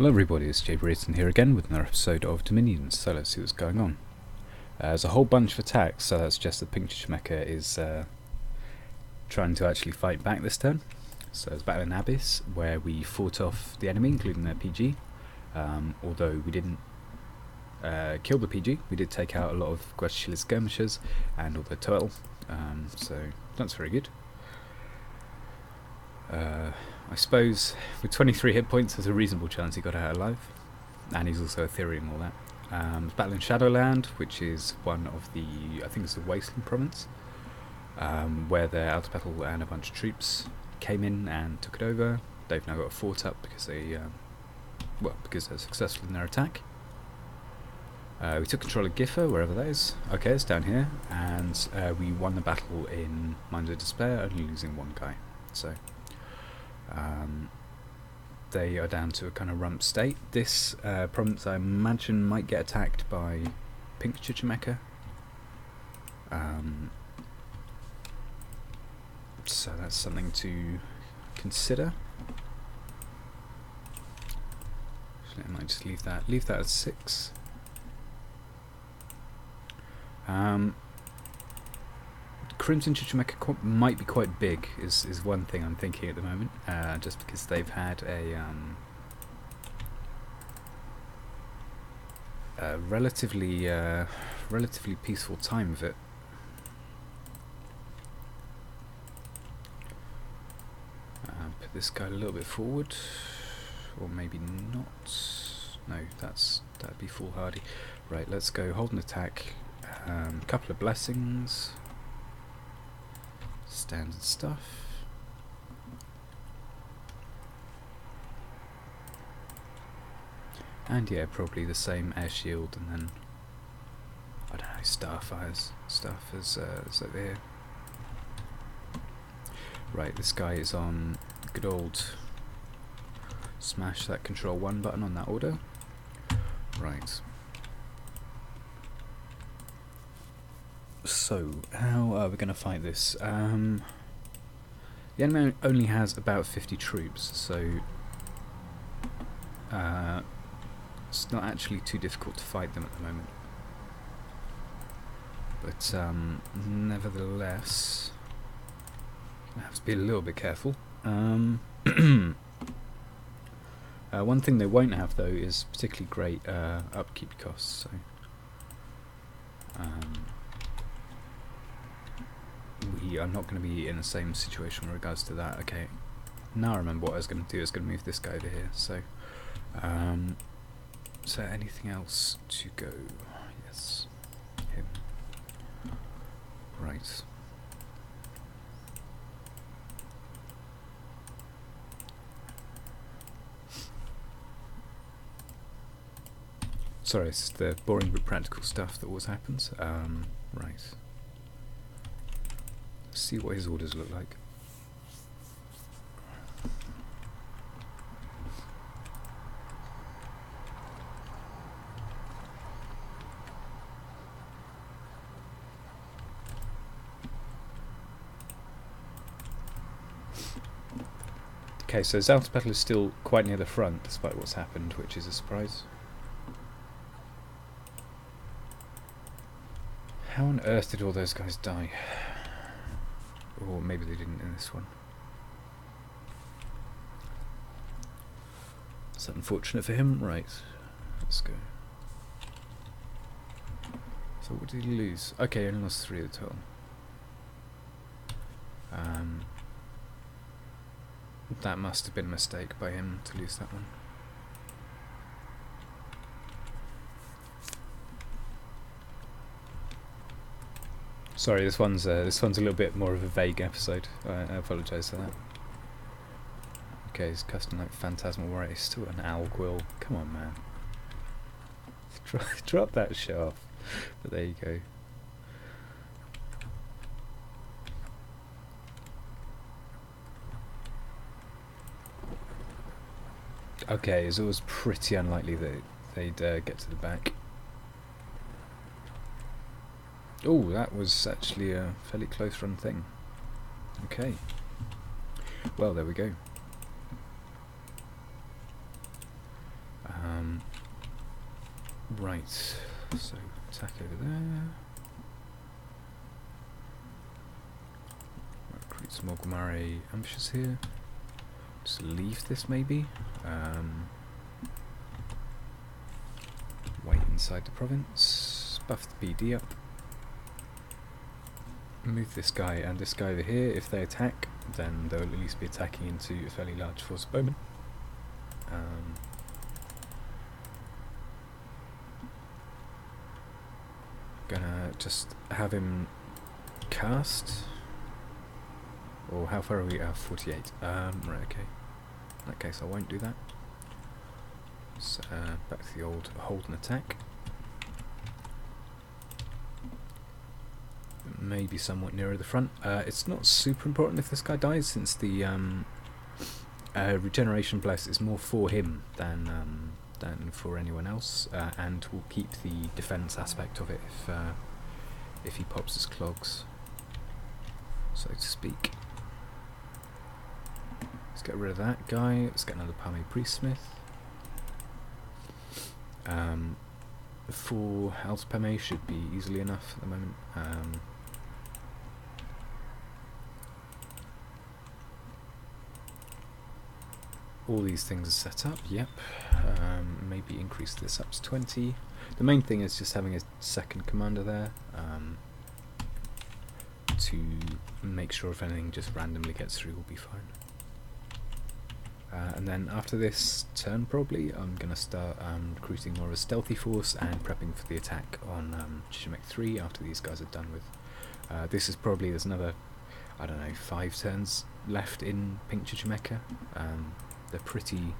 Hello everybody, it's Jay Brayton here again with another episode of Dominion, so let's see what's going on. There's a whole bunch of attacks, so that suggests that Pink Chichimeca is trying to actually fight back this turn. So there's Battle in Abyss, where we fought off the enemy, including their PG. Although we didn't kill the PG, we did take out a lot of Guachilla skirmishers and all their turtle, so that's very good. I suppose with 23 hit points there's a reasonable chance he got out alive, and he's also Ethereum and all that. There's Battle in Shadowland, which is one of the, I think it's the Wasteland province, where their outer battle and a bunch of troops came in and took it over. They've now got a fort up because they, because they're successful in their attack. We took control of Giffer, wherever that is. Okay, it's down here, and we won the battle in Mines of Despair, only losing one guy. So they are down to a kind of rump state. This province, I imagine, might get attacked by Pink Chichimeca. So that's something to consider. Actually, I might just leave that at 6. Crimson Chichimeca might be quite big, is one thing I'm thinking at the moment, just because they've had a relatively peaceful time of it. Put this guy a little bit forward, or maybe not. No, that'd be foolhardy. Right, let's go hold an attack. Couple of blessings. Standard stuff. And yeah, probably the same air shield, and then I don't know, starfires stuff as over here. Right, this guy is on good old smash that control 1 button on that order. Right. So, how are we going to fight this? The enemy only has about 50 troops, so it's not actually too difficult to fight them at the moment. But nevertheless, I have to be a little bit careful. One thing they won't have, though, is particularly great upkeep costs. So. We are not going to be in the same situation with regards to that. Okay, now I remember what I was going to do. I was going to move this guy over here. So, is there anything else to go? Yes, him. Right. Sorry, it's the boring but practical stuff that always happens. Right. See what his orders look like. Okay, so Zal's battle is still quite near the front despite what's happened, which is a surprise. How on earth did all those guys die? Or maybe they didn't in this one. Is that unfortunate for him? Right, let's go. So what did he lose? Okay, he only lost 3 at all. That must have been a mistake by him to lose that one. Sorry, this one's a little bit more of a vague episode. I apologise for that. Okay, he's custom like Phantasmal Warrior. He's still an owl quill. Come on, man. Drop that shit off. But there you go. Okay, it's always pretty unlikely that they'd get to the back. Oh, that was actually a fairly close run thing. Okay. Well, there we go. Right, so attack over there. Recruit some Ogumare ambushes here. Just leave this maybe. Wait inside the province. Buff the BD up. Move this guy and this guy over here. If they attack, then they'll at least be attacking into a fairly large force of bowmen. Gonna just have him cast. Or how far are we? 48. Right, okay. In that case, I won't do that. So, back to the old hold and attack. Maybe somewhat nearer the front. It's not super important if this guy dies, since the regeneration bless is more for him than for anyone else, and will keep the defense aspect of it if he pops his clogs, so to speak. Let's get rid of that guy. Let's get another Pame Priestsmith. 4 House Pame should be easily enough at the moment. All these things are set up, yep. Maybe increase this up to 20. The main thing is just having a second commander there, to make sure if anything just randomly gets through will be fine. And then after this turn probably, I'm going to start recruiting more of a stealthy force and prepping for the attack on Chichimeca 3 after these guys are done with. This is probably, there's another, I don't know, 5 turns left in Pink Chichimeca. They're pretty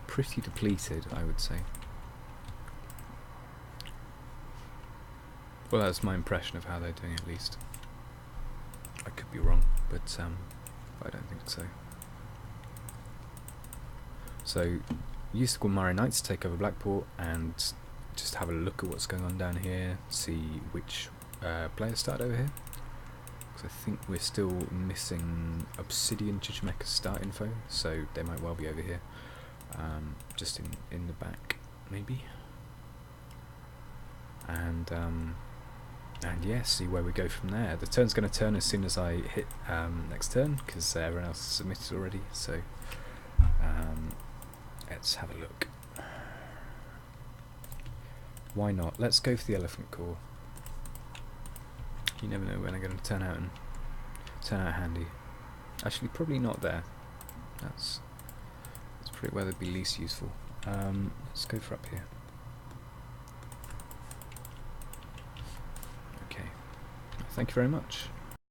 depleted, I would say. Well, that's my impression of how they're doing, at least. I could be wrong, but I don't think so. So, use the Guamari Knights to take over Blackport and just have a look at what's going on down here, see which players start over here. Because I think we're still missing Obsidian Chichimeca start info, so they might well be over here. Just in the back, maybe. And yeah, see where we go from there. The turn's going to turn as soon as I hit next turn, because everyone else has submitted already, so let's have a look. Why not? Let's go for the Elephant Corps. You never know when they're going to turn out handy. Actually, probably not there. That's probably where they'd be least useful. Let's go for up here. Okay. Thank you very much.